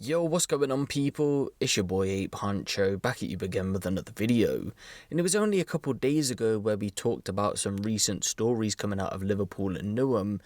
Yo, what's going on people? It's your boy Ape Huncho, back at you again with another video. And it was only a couple days ago where we talked about some recent stories coming out of Liverpool and Newham,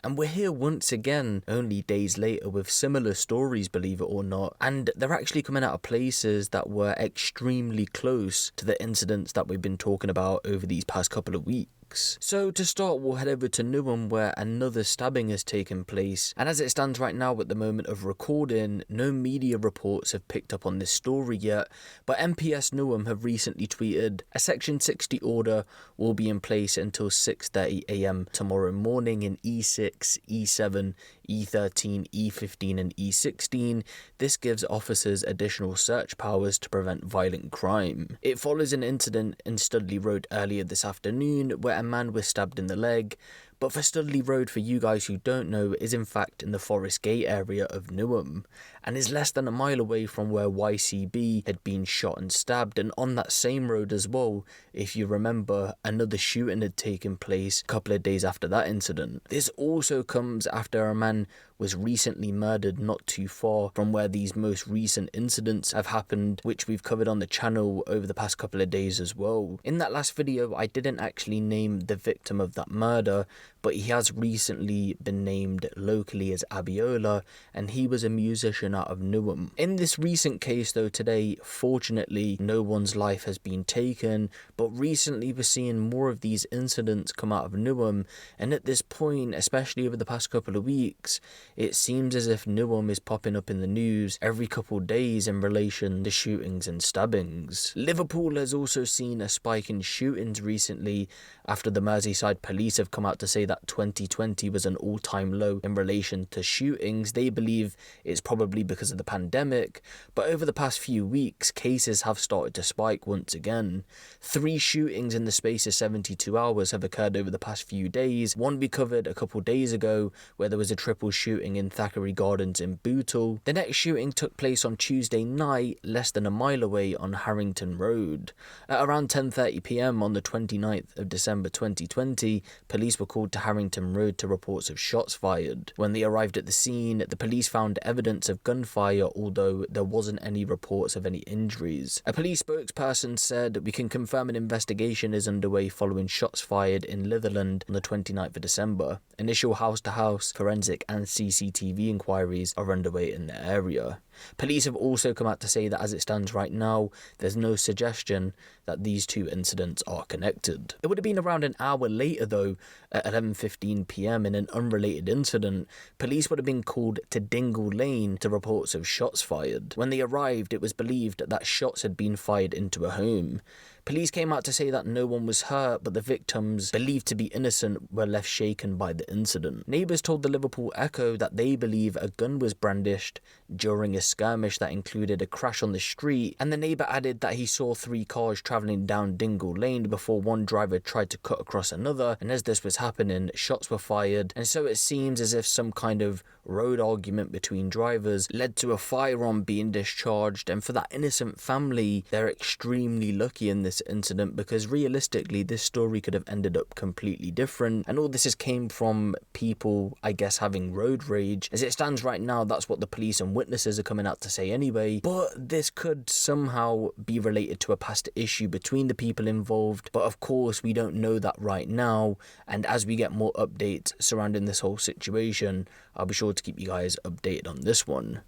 and we're here once again, only days later, with similar stories, believe it or not, and they're actually coming out of places that were extremely close to the incidents that we've been talking about over these past couple of weeks. So to start, we'll head over to Newham where another stabbing has taken place, and as it stands right now at the moment of recording, no media reports have picked up on this story yet, but MPS Newham have recently tweeted, a section 60 order will be in place until 6:30 AM tomorrow morning in E6, E7, E13, E15 and E16. This gives officers additional search powers to prevent violent crime. It follows an incident in Studley Road earlier this afternoon where a man was stabbed in the leg, but for Studley Road, for you guys who don't know, is in fact in the Forest Gate area of Newham, and is less than a mile away from where YCB had been shot and stabbed. And on that same road as well, if you remember, another shooting had taken place a couple of days after that incident. This also comes after a man was recently murdered not too far from where these most recent incidents have happened, which we've covered on the channel over the past couple of days as well. In that last video, I didn't actually name the victim of that murder, but he has recently been named locally as Abiola, and he was a musician out of Newham. In this recent case though today, fortunately no one's life has been taken, but recently we're seeing more of these incidents come out of Newham, and at this point, especially over the past couple of weeks, it seems as if Newham is popping up in the news every couple of days in relation to shootings and stabbings. Liverpool has also seen a spike in shootings recently after the Merseyside police have come out to say that 2020 was an all-time low in relation to shootings. They believe it's probably because of the pandemic, but over the past few weeks, cases have started to spike once again. 3 shootings in the space of 72 hours have occurred over the past few days. One we covered a couple days ago, where there was a triple shooting in Thackeray Gardens in Bootle. The next shooting took place on Tuesday night, less than a mile away on Harrington Road. At around 10:30 PM on the 29th of December 2020, police were called to Harrington Road to reports of shots fired. When they arrived at the scene, the police found evidence of gunfire, although there wasn't any reports of any injuries. A police spokesperson said, "We can confirm an investigation is underway following shots fired in Litherland on the 29th of December. Initial house-to-house, forensic and CCTV inquiries are underway in the area." Police have also come out to say that as it stands right now, there's no suggestion that these two incidents are connected. It would have been around an hour later though, at 11:15 PM in an unrelated incident, police would have been called to Dingle Lane to reports of shots fired. When they arrived, it was believed that shots had been fired into a home. Police came out to say that no one was hurt, but the victims, believed to be innocent, were left shaken by the incident. Neighbours told the Liverpool Echo that they believe a gun was brandished during a skirmish that included a crash on the street, and the neighbour added that he saw 3 cars travelling down Dingle Lane before one driver tried to cut across another, and as this was happening, shots were fired, and so it seems as if some kind of road argument between drivers led to a firearm being discharged. And for that innocent family, they're extremely lucky in this incident, because realistically this story could have ended up completely different, and all this has came from people, I guess, having road rage. As it stands right now, that's what the police and witnesses are coming out to say anyway, but this could somehow be related to a past issue between the people involved, but of course we don't know that right now, and as we get more updates surrounding this whole situation, I'll be sure to keep you guys updated on this one.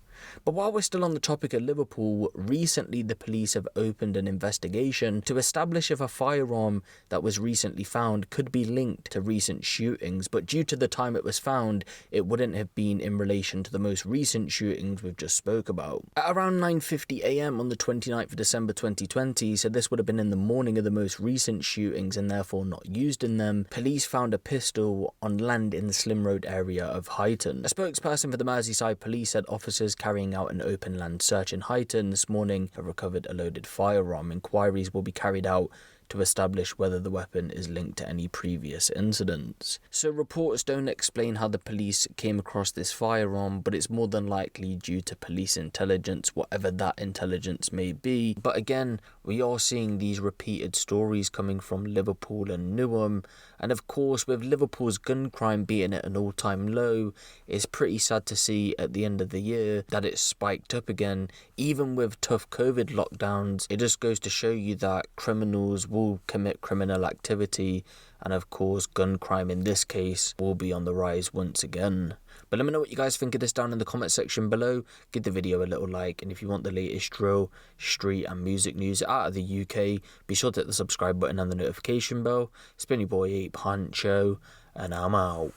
But while we're still on the topic of Liverpool, recently the police have opened an investigation to establish if a firearm that was recently found could be linked to recent shootings, but due to the time it was found, it wouldn't have been in relation to the most recent shootings we've just spoke about. At around 9:50 AM on the 29th of December 2020, so this would have been in the morning of the most recent shootings and therefore not used in them, police found a pistol on land in the Slim Road area of Huyton. A spokesperson for the Merseyside police said officers carrying out an open land search in Huyton this morning have recovered a loaded firearm. Inquiries will be carried out to establish whether the weapon is linked to any previous incidents. So reports don't explain how the police came across this firearm, but it's more than likely due to police intelligence, whatever that intelligence may be. But again, we are seeing these repeated stories coming from Liverpool and Newham, and of course with Liverpool's gun crime being at an all-time low, it's pretty sad to see at the end of the year that it's spiked up again. Even with tough COVID lockdowns, it just goes to show you that criminals will commit criminal activity, and of course gun crime in this case will be on the rise once again. But let me know what you guys think of this down in the comment section below. Give the video a little like, and if you want the latest drill, street and music news out of the UK, be sure to hit the subscribe button and the notification bell. It's been your boy Huncho, and I'm out.